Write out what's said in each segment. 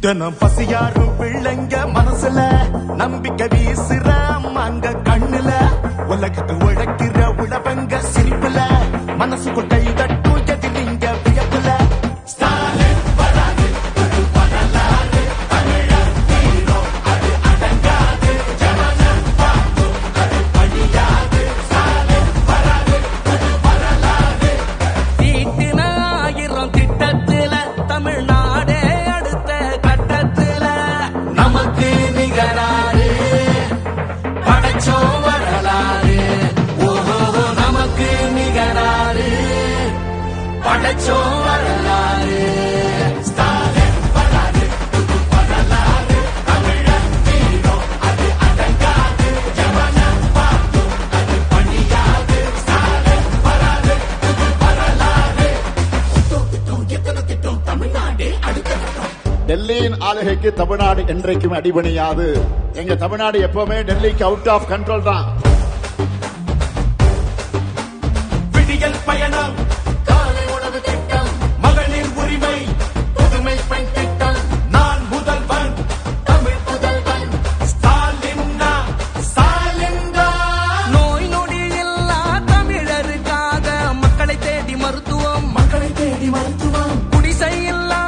தினம் பசியாரும் பிள்ளைங்க மனசுல நம்பிக்கை வீசுற அம்மாங்க கண்ணுல உலகத்து உழைக்கிற உழவங்க சிரிப்புல மனசு கொட்டை தட்டும் எதிரிங்க வியப்புல ஸ்டாலின் வராது ஒரு வரலாறு தமிழர் ஹீரோ அது அடங்காது ஜனனம் பார்க்கும் அது பழியாது ஸ்டாலின் வராது ஒரு வரலாறு தீட்டின 1000 திட்டத்துல தமிழ்நாடே அடுத்த கட்டத்துல நமக்கு நிகராறு படைச்சோம் வரலாறு. ஓஹோ நமக்கு நிகராறு படைச்சோம் வரலாறு. ஸ்டாலின் வராது ஒரு வரலாறு தமிழர் ஹீரோ அது அடங்காது ஜனனம் பார்க்கும் அது பழியாது ஸ்டாலின் வராது ஒரு வரலாறு எத்தனை திட்டம் தமிழ்நாடே அடுத்த கட்டம். டெல்லியின் ஆளுகைக்கு தமிழ்நாடு என்றைக்கும் அடிபணியாது. எங்க தமிழ்நாடு எப்பவுமே டெல்லிக்கு அவுட் ஆஃப் கண்ட்ரோல் தான். விடியல் பயணம் காலை உணவு திட்டம் மகளிர் உரிமை புதுமை பெண் திட்டம் நான் முதல்வன் தமிழ் முதல்வன் ஸ்டாலின்னா ஸ்டாலின்தா. நோய் நொடி இல்லா தமிழருக்காக மக்களை தேடி மருத்துவம் குடிசை இல்லா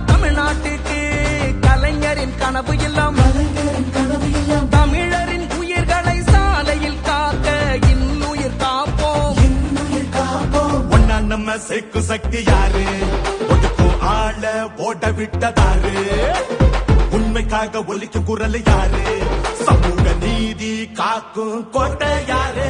தமிழ்நாட்டுக்கு கலைஞரின் கனவு இல்லம். தமிழரின் உயிர்களை சாலையில் காக்க இன்னுயிர் காப்போம். ஒன்னா நம்ம சேர்க்கும் சக்தி யாரு ஒதுக்கும் ஆள ஓட விட்டதாரு உண்மைக்காக ஒலிக்கும் குரல் யாரு சமூக நீதி காக்கும் கோட்டை யாரு